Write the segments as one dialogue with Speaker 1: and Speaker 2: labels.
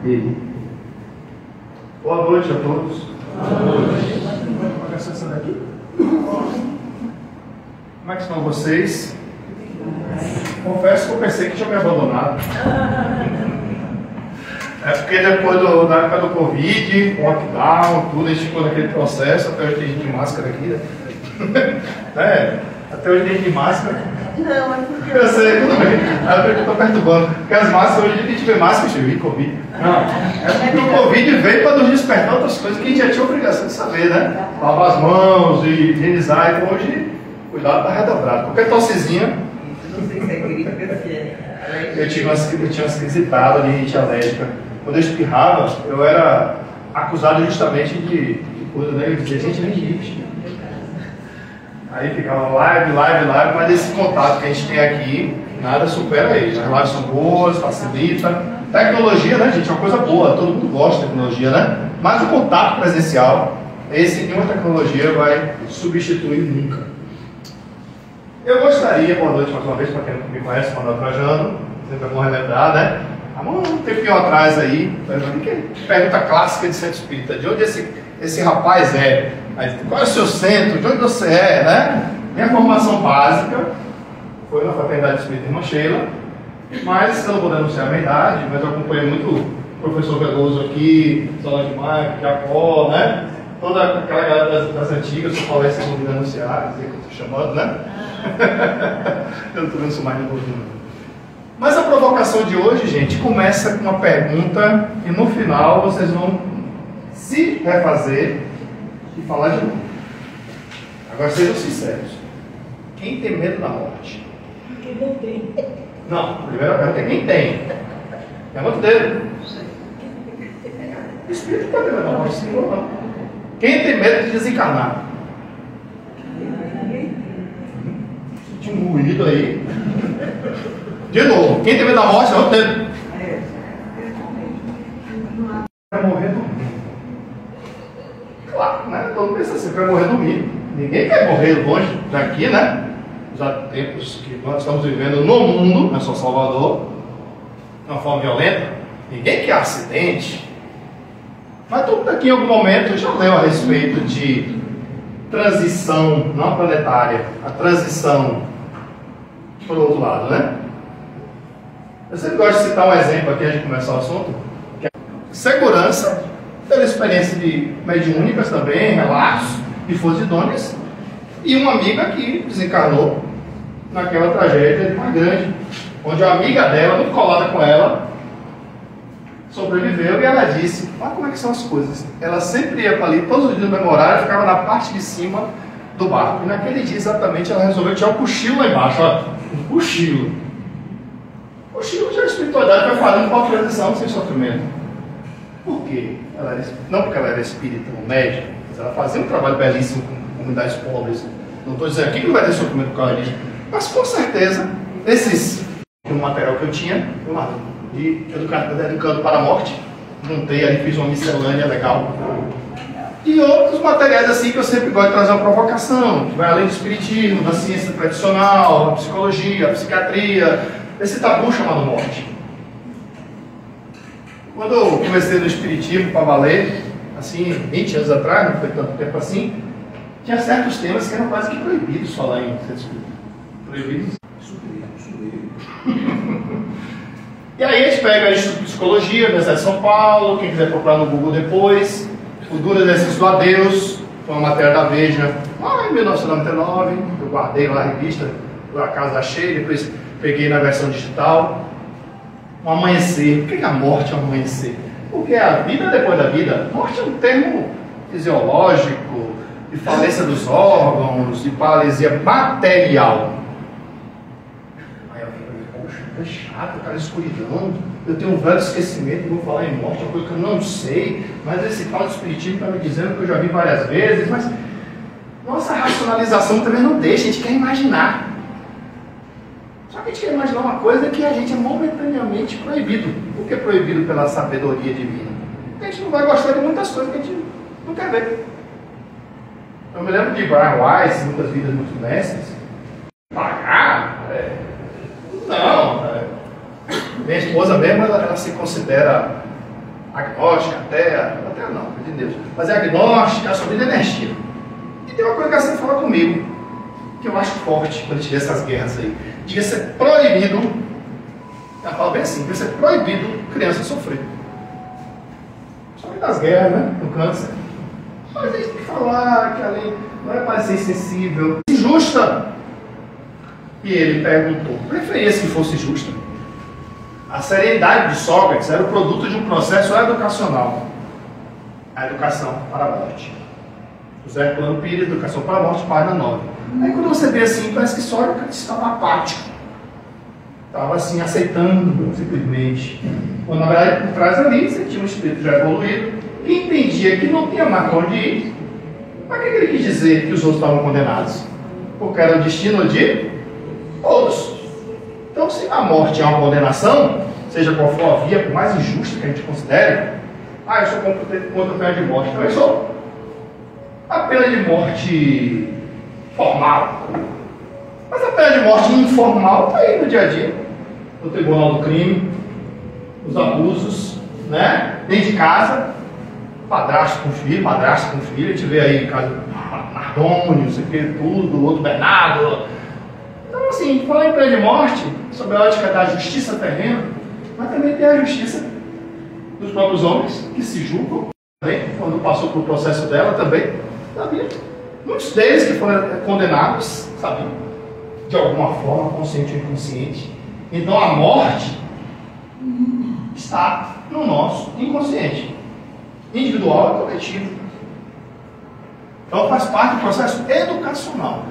Speaker 1: Ele. Boa noite a todos. Boa noite. Pode apagar essa daqui? Como é que estão vocês? Confesso que eu pensei que tinha me abandonado. É porque depois da época do Covid, lockdown, tudo, a gente ficou naquele processo, até hoje tem gente de máscara aqui, né? Até hoje tem gente de máscara.
Speaker 2: Não, é porque...
Speaker 1: Eu sei, tudo bem. Eu estou perturbando. Porque as máscaras, hoje a gente vê máscara, cheio Covid. Não, é porque o Covid veio para nos despertar outras coisas que a gente já tinha obrigação de saber, né? Lavar as mãos e higienizar. Então hoje, cuidado para redobrado. Qualquer tossezinha.
Speaker 2: Não sei se é gripe ou se é
Speaker 1: Eu tinha umas crises de rinite alérgica. Quando eu espirrava, eu era acusado justamente de coisa, né? Eu dizia, gente, é rinite. Aí ficava live, mas esse contato que a gente tem aqui, nada supera ele. As lives são boas, facilita. Tecnologia, né, gente, é uma coisa boa, todo mundo gosta de tecnologia, né? Mas o contato presencial, esse nenhuma tecnologia vai substituir nunca. Eu gostaria, boa noite mais uma vez, para quem não me conhece, Manuel Trajano, sempre é bom relembrar, né? Há um tempinho atrás aí, pergunta clássica de centro espírita, de onde esse rapaz é? Aí, qual é o seu centro? De onde você é, né? Minha formação básica foi na Fraternidade Espírita Irmã Sheila, mas eu não vou denunciar a minha idade, mas eu acompanhei muito o professor Veloso aqui, Solange Maia, Jacó, né? Toda aquela galera das antigas, se eu falar isso, eu vou me denunciar, dizer que eu estou chamando, né? Eu não estou vendo isso mais no volume. Mas a provocação de hoje, gente, começa com uma pergunta e no final vocês vão se refazer e falar de novo. Agora sejam sinceros. Quem tem medo da morte?
Speaker 2: Quem não tem.
Speaker 1: Não, a primeira pergunta é quem tem. Levanta o dedo. O espírito pode ter medo da morte, sim ou não? Quem tem medo de desencarnar? Senti um ruído aí. De novo, quem tem medo da morte, levanta o dedo. Vai morrer dormindo. Claro, né? Todo mundo pensa assim, vai morrer dormindo. Ninguém quer morrer longe daqui, né? Já tempos que nós estamos vivendo no mundo, não é só Salvador, de uma forma violenta. Ninguém quer acidente. Mas todo mundo aqui em algum momento já leu a respeito de transição, não planetária, a transição para o outro lado, né? Eu sempre gosto de citar um exemplo aqui antes de começar o assunto. Que é segurança, pela experiência de mediúnicas também, relatos de forças idôneas, e uma amiga que desencarnou naquela tragédia de uma grande, onde a amiga dela, muito colada com ela, sobreviveu e ela disse, olha como é que são as coisas. Ela sempre ia para ali, todos os dias no mesmo horário, ficava na parte de cima do barco. E naquele dia exatamente ela resolveu tirar um cochilo lá embaixo, ó, um cochilo. Cochilo já a espiritualidade vai falando para a transição sem sofrimento. Por quê? Não porque ela era espírita ou médica, mas ela fazia um trabalho belíssimo com comunidades pobres. Não estou dizendo aqui que não vai ter sofrimento por causa disso, mas com certeza, o material que eu tinha, de educando para a morte, montei ali, fiz uma miscelânea legal. E outros materiais assim que eu sempre gosto de trazer uma provocação, que vai além do espiritismo, da ciência tradicional, a psicologia, a psiquiatria, esse tabu chamado morte. Quando eu comecei no espiritismo para valer, assim, 20 anos atrás, não foi tanto tempo assim, tinha certos temas que eram quase que proibidos falar em centro espírita. Proibidos? Isso mesmo. E aí a gente pega o Instituto de Psicologia, Universidade de São Paulo, quem quiser procurar no Google depois, o Duro Exercício do Adeus, foi uma matéria da Veja, lá em 1999, eu guardei lá a revista, por acaso achei, depois peguei na versão digital. Um amanhecer. Por que a morte é um amanhecer? Porque a vida depois da vida. Morte é um termo fisiológico, de falência dos órgãos, de paralisia material. Aí eu fico, poxa, é chato, cara, escuridão. Eu tenho um velho esquecimento, vou falar em morte, é uma coisa que eu não sei, mas esse tal de espiritismo está me dizendo que eu já vi várias vezes, mas nossa racionalização também não deixa, a gente quer imaginar. Só que a gente quer imaginar uma coisa que a gente é momentaneamente proibido. Por que proibido pela sabedoria divina? Porque a gente não vai gostar de muitas coisas que a gente não quer ver. Eu me lembro de Brian Weiss, Muitas Vidas, Muitos Mestres. Pagar? Não. Minha esposa mesmo, ela se considera agnóstica, até não, de Deus, mas é agnóstica, só vida é energia. E tem uma coisa que você fala comigo, que eu acho forte quando a gente vê essas guerras aí. Devia ser proibido, ela fala bem assim, devia ser proibido criança sofrer. Principalmente das guerras, né? No câncer. Mas a gente tem que falar que a lei não é para ser insensível, injusta. E ele perguntou, preferia que fosse justa? A serenidade de Sócrates era o produto de um processo educacional. A educação para a morte. José Plano Pires, Educação para a Morte, página 9. Aí quando você vê assim, parece que Sócrates estava apático. Estava assim, aceitando, simplesmente. Quando na verdade, por trás ali, você tinha um espírito já evoluído, que entendia que não tinha mais para onde ir. Para que ele quis dizer que os outros estavam condenados? Porque era o destino de todos. Então, se a morte é uma condenação, seja qual for a via, por mais injusta que a gente considere, eu sou contra a pena de morte. Então, eu sou a pena de morte formal. Mas a pena de morte informal está aí no dia a dia. No tribunal do crime, os abusos, né? Dentro de casa, padrasto com filho, madrasta com filho. A gente vê aí o caso Mardônio, não sei o que, tudo, o outro Bernardo. Então, assim, falar em pena de morte, sob a ótica da justiça terrena, mas também tem a justiça dos próprios homens que se julgam, também, quando passou pelo processo dela também, sabia. Muitos deles que foram condenados, sabiam, de alguma forma, consciente ou inconsciente. Então a morte está no nosso inconsciente, individual e coletivo. Então faz parte do processo educacional.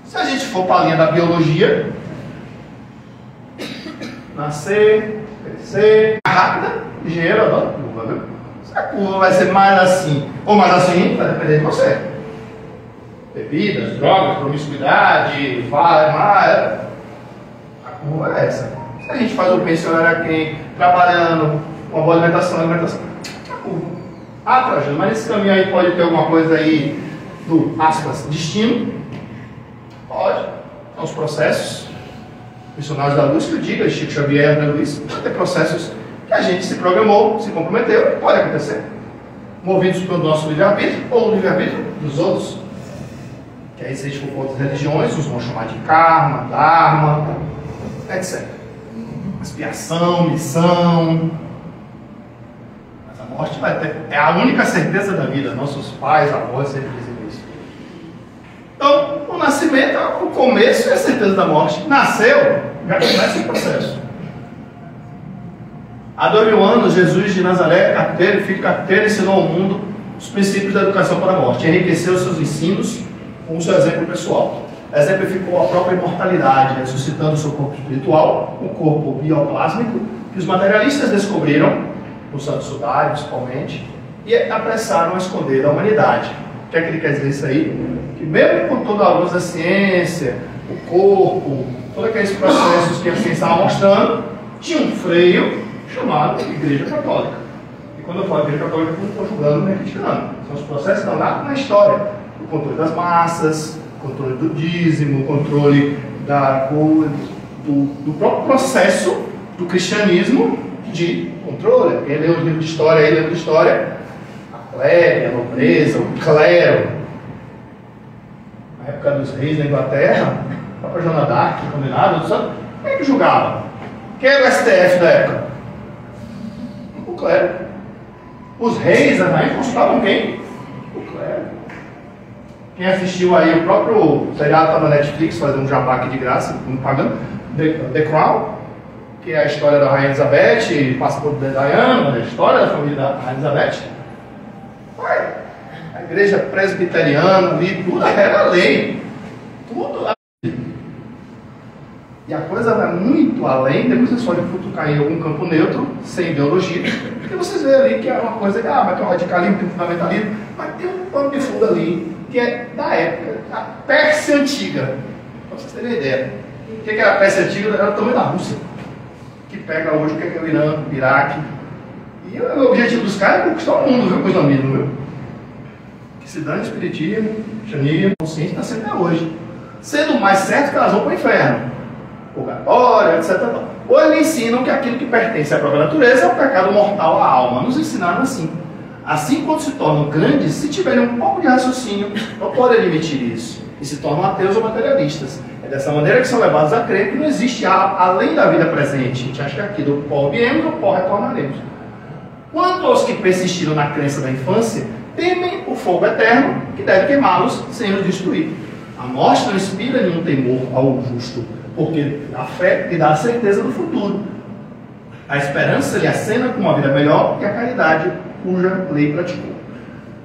Speaker 1: Se a gente for para a linha da biologia, nascer, crescer, rápida, engenheiro adora curva, viu? Se a curva vai ser mais assim ou mais assim, vai depender de você. Bebidas, drogas, promiscuidade, vai mais. A curva é essa. Se a gente faz o pensionário aqui, trabalhando, uma boa alimentação, a curva. Trajetória, mas nesse caminho aí pode ter alguma coisa aí do, aspas, destino. Pode. São os processos missionários da luz que eu digo, Chico Xavier, André Luiz, pode ter processos que a gente se programou, se comprometeu e pode acontecer. Movidos pelo nosso livre-arbítrio ou o livre-arbítrio dos outros. Que aí, se a gente for com outras religiões, uns vão chamar de karma, dharma, etc. Expiação, missão. Mas a morte vai ter, é a única certeza da vida. Nossos pais, avós sempre dizem isso. Então, o nascimento, o começo é a certeza da morte. Nasceu, já começa o processo. Há 2000 anos, Jesus de Nazaré, carpinteiro, filho de carpinteiro, ensinou ao mundo os princípios da educação para a morte. Enriqueceu seus ensinos com o seu exemplo pessoal. Exemplificou a própria imortalidade, ressuscitando o seu corpo espiritual, o corpo bioplásmico, que os materialistas descobriram, no Santo Sudário principalmente, e apressaram a esconder da humanidade. O que é que ele quer dizer isso aí? Que mesmo com toda a luz da ciência, o corpo, todos aqueles processos que a ciência estava mostrando, tinha um freio chamado Igreja Católica. E quando eu falo Igreja Católica, eu não estou julgando nem criticando. São os processos que estão lá na história. O controle das massas, o controle do dízimo, o controle do próprio processo do cristianismo de controle. Quem lê os livros de história, aí lê de história, a plebe, a nobreza, o clero. Na época dos reis da Inglaterra, a própria Joana d'Arc, condenada, sabe? Quem é que julgava? Quem era o STF da época? O clero. Os reis, as rainhas, consultavam quem? O clero. Quem assistiu aí, o próprio seriado está na Netflix, fazendo um jabá aqui de graça, não pagando, The Crown, que é a história da Rainha Elizabeth, passa por Diana, a história da família da Rainha Elizabeth. A igreja presbiteriana, ali, tudo era lei. Tudo. E a coisa vai muito além, depois vocês podem futucar em algum campo neutro, sem ideologia, porque vocês veem ali que é uma coisa, mas tem um radicalismo, tem um fundamentalismo, mas tem um pano de fundo ali, que é da época, a Pérsia Antiga. Para vocês terem ideia. O que era a Pérsia Antiga? Era o tamanho da Rússia, que pega hoje o que é o Irã, o Iraque. E o objetivo dos caras é conquistar o mundo, viu, com o islamismo, viu? Que se dane espiritismo, xanismo, consciência, está sendo até hoje. Sendo mais certo que elas vão para o inferno. Purgatório, etc. ou eles ensinam que aquilo que pertence à própria natureza é o pecado mortal à alma. Nos ensinaram assim. Assim, quando se tornam grandes, se tiverem um pouco de raciocínio, não podem admitir isso, e se tornam ateus ou materialistas. É dessa maneira que são levados a crer que não existe além da vida presente. A gente acha que aqui do pó viemos, do pó retornaremos. Quanto aos que persistiram na crença da infância, temem o fogo eterno, que deve queimá-los sem os destruir. A morte não inspira nenhum temor ao justo, porque a fé lhe dá a certeza do futuro. A esperança lhe acena com uma vida melhor que a caridade, cuja lei praticou.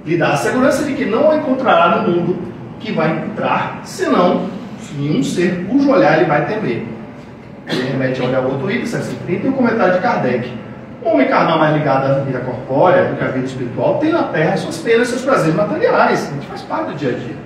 Speaker 1: Lhe dá a segurança de que não encontrará no mundo que vai entrar, senão nenhum ser cujo olhar ele vai temer. Ele remete ao olhar outro item, 730, e o comentário de Kardec. O homem carnal mais ligado à vida corpórea do que à vida espiritual tem na terra suas penas e seus prazeres materiais. A gente faz parte do dia a dia.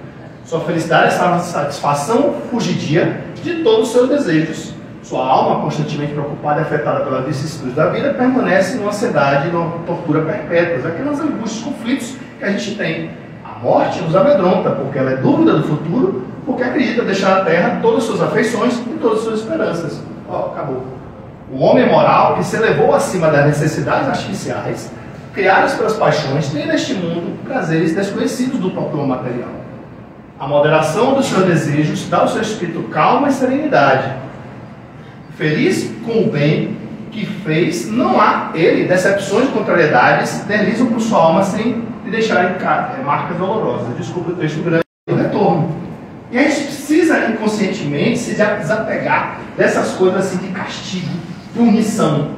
Speaker 1: Sua felicidade está na satisfação fugidia de todos os seus desejos. Sua alma, constantemente preocupada e afetada pelas vicissitudes da vida, permanece numa ansiedade e numa tortura perpétuas, aquelas angústias, conflitos que a gente tem. A morte nos amedronta, porque ela é dúvida do futuro, porque acredita deixar à terra todas as suas afeições e todas as suas esperanças. Acabou. O homem moral, que se elevou acima das necessidades artificiais, criadas pelas paixões, tem neste mundo prazeres desconhecidos do próprio material. A moderação dos seus desejos dá ao seu espírito calma e serenidade. Feliz com o bem que fez, não há ele decepções e contrariedades deslizam por sua alma sem lhe deixarem marcas dolorosas. Desculpa o texto grande do retorno. E a gente precisa inconscientemente se desapegar dessas coisas assim de castigo, punição.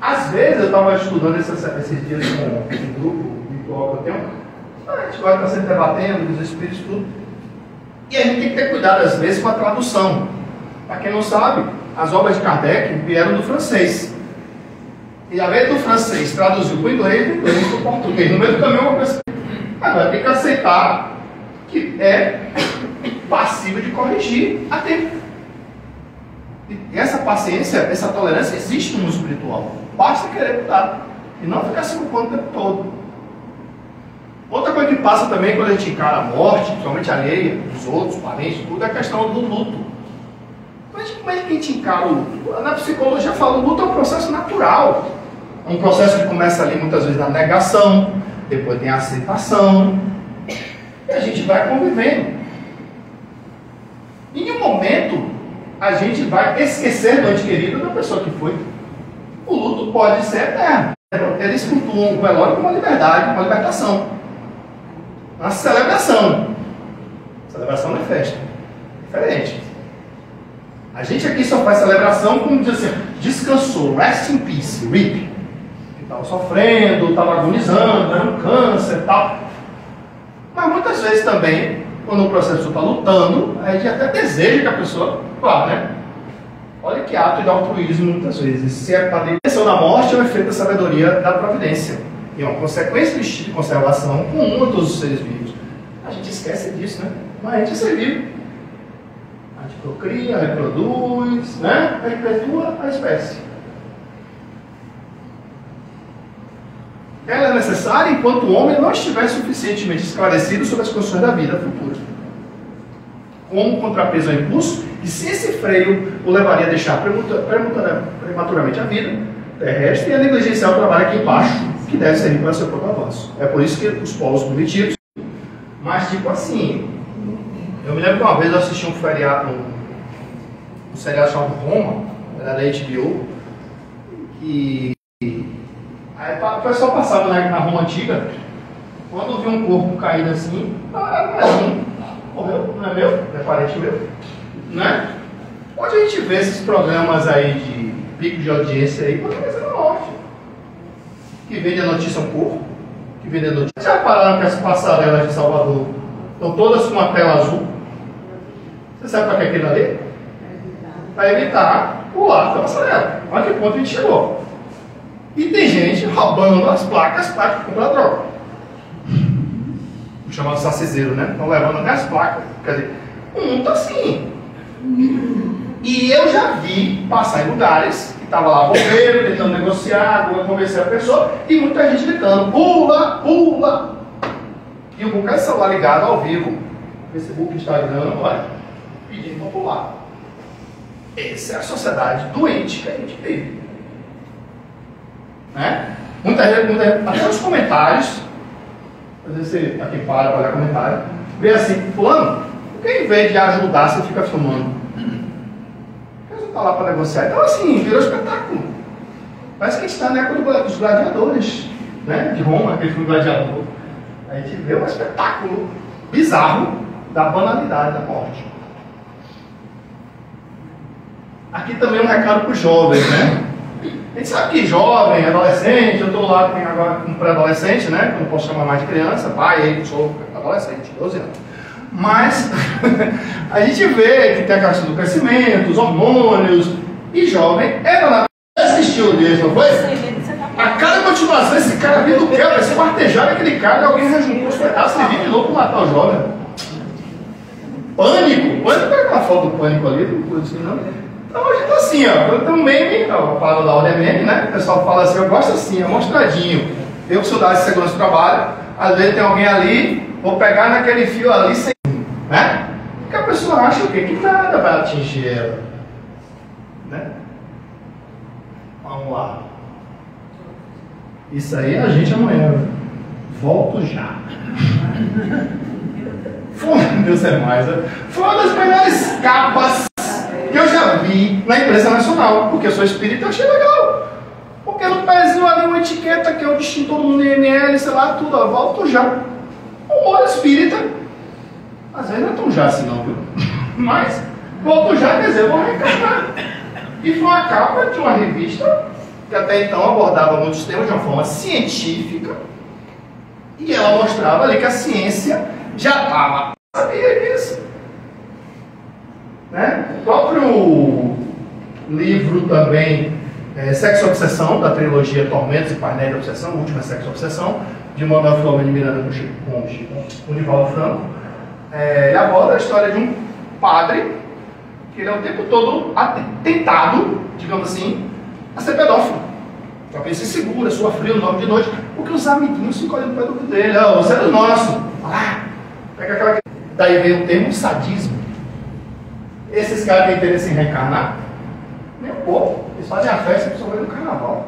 Speaker 1: Às vezes eu estava estudando esses dias com um grupo virtual que eu tenho, a gente vai estar sempre debatendo dos espíritos e tudo. E a gente tem que ter cuidado às vezes com a tradução. Para quem não sabe, as obras de Kardec vieram do francês. E a vez do francês traduziu para o inglês, do inglês para o português. No meio do caminho, uma pessoa agora tem que aceitar que é passível de corrigir a tempo. E essa paciência, essa tolerância existe no mundo espiritual. Basta querer mudar e não ficar se culpando o tempo todo. Outra coisa que passa também quando a gente encara a morte, principalmente alheia, dos outros, parentes, tudo, é a questão do luto. Mas como é que a gente encara o luto? Na psicologia fala, o luto é um processo natural. É um processo que começa ali muitas vezes na negação, depois tem a aceitação, e a gente vai convivendo. Em um momento, a gente vai esquecer do ente querido da pessoa que foi. O luto pode ser eterno. Eles cultuam o velório como uma liberdade, uma libertação. Uma celebração. Celebração não é festa. Diferente. A gente aqui só faz celebração como diz assim, descansou, rest in peace, RIP. Que estava sofrendo, estava agonizando, era um câncer e tal. Mas muitas vezes também, quando o processo está lutando, a gente até deseja que a pessoa, claro, né? Olha que ato de altruísmo muitas vezes. Se a padeceu da morte é um efeito da sabedoria da providência. E é uma consequência do instinto de conservação comum a todos os seres vivos. A gente esquece disso, né? Mas a gente é ser vivo. A gente procria, reproduz, né? Perpetua a espécie. Ela é necessária enquanto o homem não estiver suficientemente esclarecido sobre as condições da vida futura. Como contrapeso ao impulso, e se esse freio o levaria a deixar prematuramente a vida terrestre e a negligenciar o trabalho aqui embaixo, que deve servir para o seu próprio avanço. É por isso que os polos cognitivos, mas tipo assim, eu me lembro que uma vez eu assisti um seriado chamado Roma, era da HBO, e aí o pessoal passava na Roma antiga, quando viu um corpo caído assim, não é um, morreu, não é meu, não é parente meu, né? Onde a gente vê esses programas aí de pico de audiência aí, quando pensa na morte, que vende a notícia ao corpo, que vende a notícia. Já pararam que as passarelas de Salvador estão todas com uma tela azul? Você sabe para que é aquilo ali? Para evitar o lado da passarela. Olha que ponto a gente chegou. E tem gente roubando as placas para comprar droga. O chamado saciseiro, né? Estão levando até as placas. Quer dizer, o mundo está assim. E eu já vi passar em lugares que estava lá bombeiro, tentando negociar, convencer a pessoa, e muita gente gritando, pula, pula. E o bocado de celular ligado ao vivo, Facebook, Instagram, olha, pedindo para pular. Essa é a sociedade doente que a gente vive. Né? Muita gente, até nos comentários, às vezes você aqui para olhar comentário, vê assim, fulano, por que em vez de ajudar você fica filmando? Porque você está lá para negociar. Então assim, virou espetáculo. Parece que a gente está na época dos gladiadores, né? De Roma, aquele filme gladiador. A gente vê um espetáculo bizarro da banalidade da morte. Aqui também um recado para os jovens, né? A gente sabe que jovem, adolescente, eu estou lá agora com um pré-adolescente, né? Que eu não posso chamar mais de criança, pai, eu sou adolescente, 12 anos. Mas a gente vê que tem a questão do crescimento, os hormônios, e jovem é na assistiu disso, não foi? A cada continuação, esse cara vindo do quebra, vai ser martejado aquele cara e alguém rejuntou os pedaços e vive de novo para matar o jovem. Pânico é aquela foto do pânico ali, não coisa assim, não. Então a gente tá assim, ó, tem um meme, a palavra da ordem é meme, né? O pessoal fala assim, eu gosto assim, é mostradinho. Eu que sou da área de segurança do trabalho, às vezes tem alguém ali, vou pegar naquele fio ali sem, né? Porque a pessoa acha o quê? Que nada vai atingir ela. Né? Vamos lá. Isso aí é a gente amanhã. Volto já. Deus é mais. Foi uma das melhores capas que eu já vi na imprensa nacional. Porque eu sou espírita e achei legal. Porque no pezinho ali uma etiqueta que é o distintor do mundo IML, sei lá, tudo, ó, volto já. Humor espírita. Às vezes não é tão já assim não, viu? Mas, volto já, quer dizer, eu vou reencarnar. E foi uma capa de uma revista que até então abordava muitos temas de uma forma científica. E ela mostrava ali que a ciência já estava, sabia disso. Né? O próprio livro também, Sexo Obsessão, da trilogia Tormentos e Painéis de Obsessão, a última Sexo Obsessão, de Manuel Filomeno de Miranda com o Nivaldo Franco, ele aborda a história de um padre que ele é o tempo todo tentado, digamos assim, a ser pedófilo. Só que ele se segura, sua frio, dorme de noite, porque os amiguinhos ficam olhando para o pé dele. Ó, você é do nosso. Ah, pega aquela. Daí vem o termo sadismo. Esses caras têm interesse em reencarnar? Nem um pouco. Eles fazem a festa e só vêm no carnaval.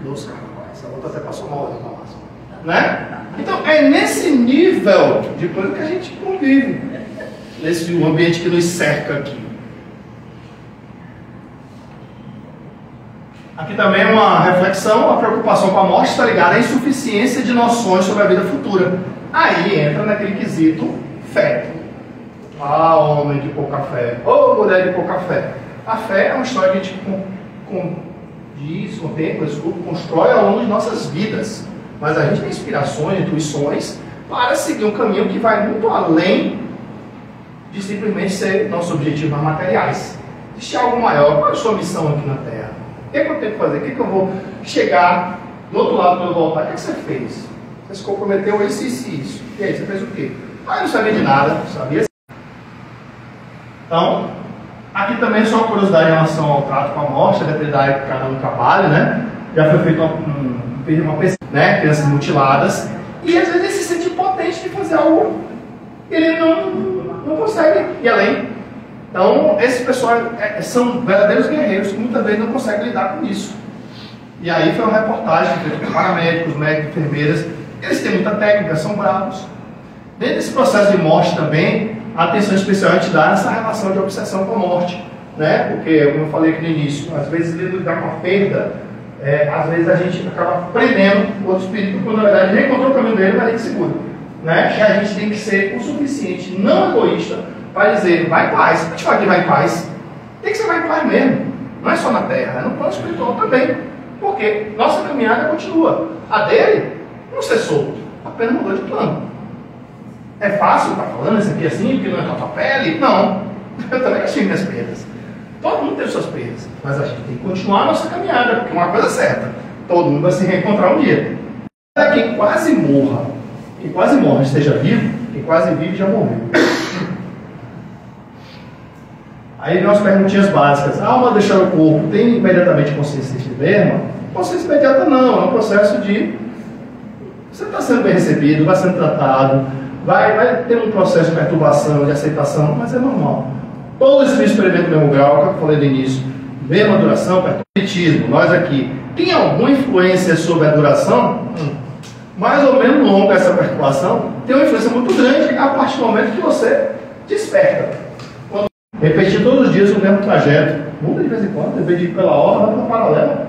Speaker 1: Dos carnavais. A outra até passou mal ali na massa. Né? Então é nesse nível de coisa que a gente convive. Nesse ambiente que nos cerca aqui. Aqui também é uma reflexão, a preocupação com a morte está ligada à insuficiência de noções sobre a vida futura. Aí entra naquele quesito fé. Ah, homem de pouca fé. Ou mulher de pouca fé. A fé é uma história que a gente constrói ao longo de nossas vidas. Mas a gente tem inspirações, intuições para seguir um caminho que vai muito além de simplesmente ser nossos objetivos materiais. Existe algo maior. Qual é a sua missão aqui na Terra? O que eu tenho que fazer? O que eu vou chegar do outro lado quando eu voltar? O que você fez? Você se comprometeu isso, isso e isso. E aí, você fez o quê? Ah, eu não sabia de nada, não sabia. Então, aqui também só uma curiosidade em relação ao trato com a morte, depende da época que cada um trabalha, né? Já foi feita uma pesquisa, né? Crianças mutiladas. E às vezes ele se sente impotente de fazer algo que ele não consegue ir além. Então, esses pessoal são verdadeiros guerreiros que muitas vezes não conseguem lidar com isso. E aí foi uma reportagem feita por paramédicos, médicos, enfermeiras. Eles têm muita técnica, são bravos. Dentro desse processo de morte também, a atenção especial a gente dá nessa relação de obsessão com a morte. Né? Porque, como eu falei aqui no início, às vezes lidar com a perda, às vezes a gente acaba prendendo o outro espírito, quando na verdade nem encontrou o caminho dele, mas a gente segura. Né? E a gente tem que ser o suficiente, não egoísta, para dizer, vai em paz. A gente fala que vai em paz. Tem que ser vai em paz mesmo. Não é só na terra, é no plano espiritual também. Porque nossa caminhada continua. A dele não cessou, apenas mudou de plano. É fácil estar falando isso aqui assim, porque não é com a tua pele? Não. Eu também tive minhas perdas. Todo mundo teve suas perdas. Mas a gente tem que continuar a nossa caminhada, porque é uma coisa certa. Todo mundo vai se reencontrar um dia. Quem quase morra, esteja vivo, quem quase vive já morreu. Aí vem umas perguntinhas básicas. A alma deixar o corpo tem imediatamente consciência de verma? Consciência imediata não, é um processo de... Você está sendo bem recebido, vai sendo tratado, vai ter um processo de perturbação, de aceitação, mas é normal. Todos os espíritos experimentam o mesmo grau, que eu falei no início, mesma duração, perpetismo. Nós aqui, tem alguma influência sobre a duração? Mais ou menos longa essa perturbação, tem uma influência muito grande a partir do momento que você desperta. Quando repetir todos os dias o mesmo trajeto, muda de vez em quando, em vez de ir pela hora, vai para paralela.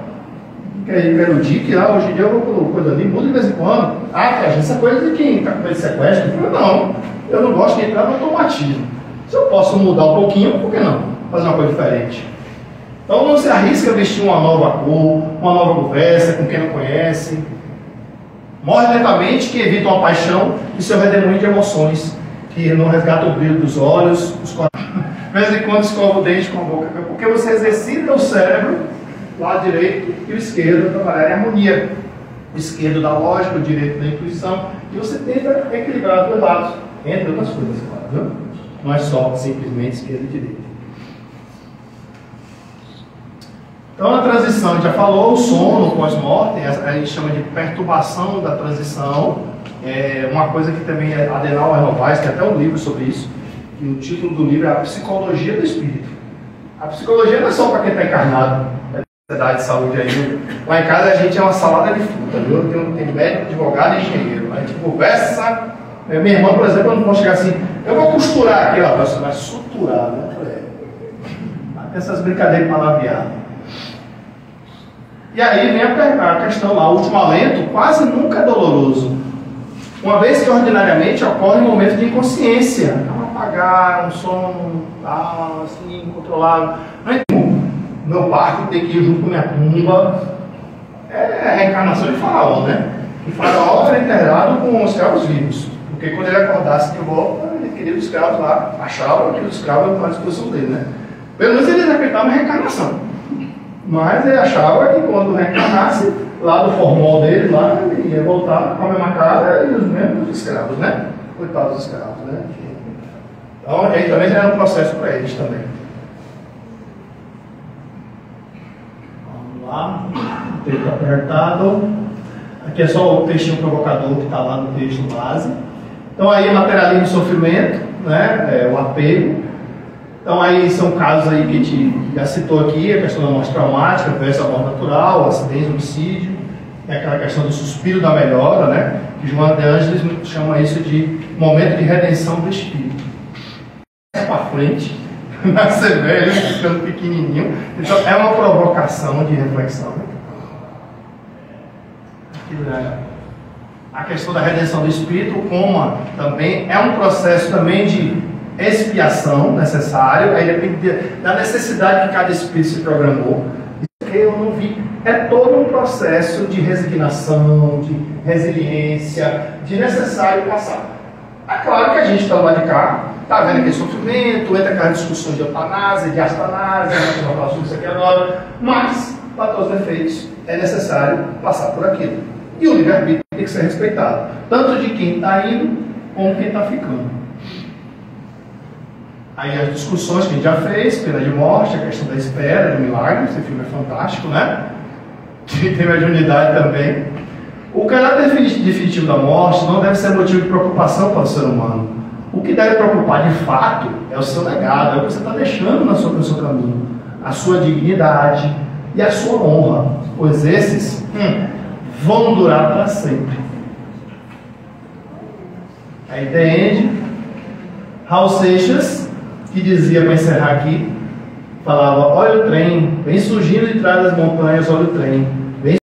Speaker 1: Quer ir pelo DIC, hoje em dia eu vou pelo coisa ali, muda de vez em quando. Essa coisa de quem está com medo de sequestro. Não, eu não gosto de entrar no automatismo. Se eu posso mudar um pouquinho, por que não? Fazer uma coisa diferente. Então não se arrisca a vestir uma nova cor, uma nova conversa com quem não conhece. Morre lentamente que evita uma paixão e seu redemoinho de emoções, que não resgata o brilho dos olhos, os corações. De vez em quando escova o dente com a boca, porque você exercita o cérebro, o lado direito e o esquerdo, trabalhar em harmonia. O esquerdo da lógica, o direito da intuição, e você tenta equilibrar os dois lados, entre outras coisas, claro, viu? Não é só simplesmente esquerda e direita. Então, na transição, a gente já falou, o sono pós-mortem, a gente chama de perturbação da transição. É uma coisa que também é Adenauer Novaes, tem até um livro sobre isso, e o título do livro é A Psicologia do Espírito. A psicologia não é só para quem está encarnado, é sociedade de saúde aí. Lá em casa a gente é uma salada de fruta, viu? Tem médico, advogado e engenheiro. A gente conversa. Minha irmã, por exemplo, eu não posso chegar assim, eu vou costurar aqui, ó, você vai suturar, né? Essas brincadeiras palavreadas. E aí vem a questão lá, o último alento quase nunca é doloroso. Uma vez que ordinariamente ocorre um momento de inconsciência, um apagar, um sono, assim, incontrolável. Não é como meu barco tem que ir junto com minha tumba. É a reencarnação de Faraó, né? E Faraó era enterrado com os escravos vivos. Porque quando ele acordasse de volta, ele queria os escravos lá, achava que os escravos estavam à disposição dele, né? Pelo menos eles acreditavam na reencarnação. Mas ele achava que quando reencarnasse, lá do formol dele, lá, ele ia voltar com a mesma cara e os mesmos escravos, né? Coitados dos escravos, né? Então, aí também já era um processo para eles também. Vamos lá. Texto apertado. Aqui é só o textinho provocador que está lá no texto base. Então, aí, materialismo e sofrimento, né? O apego. Então aí são casos aí que a gente já citou aqui, a questão da morte traumática versus a morte natural, acidente, homicídio, é aquela questão do suspiro da melhora, né? Que Joana de Ângeles chama isso de momento de redenção do espírito. É para frente, nascer velho, ficando pequenininho, então é uma provocação de reflexão. A questão da redenção do espírito, como também é um processo também de expiação necessário, aí depende da necessidade que cada espírito se programou. Isso que eu não vi. É todo um processo de resignação, de resiliência, de necessário passar. É claro que a gente está lá de cá, está vendo aquele sofrimento, entra aquelas discussões de eutanásia, de astanásia, não falar sobre isso aqui agora, mas, para todos os efeitos, é necessário passar por aquilo. E o livre-arbítrio tem que ser respeitado, tanto de quem está indo, como quem está ficando. Aí as discussões que a gente já fez, pena de morte, a questão da espera, do milagre, esse filme é fantástico, né? Tem mediunidade também. O caráter definitivo da morte não deve ser motivo de preocupação para o ser humano. O que deve preocupar de fato é o seu legado, é o que você está deixando no seu caminho, a sua dignidade e a sua honra, pois esses vão durar para sempre. Aí The Raul Seixas, que dizia, para encerrar aqui, falava, olha o trem, vem surgindo de trás das montanhas, olha o trem.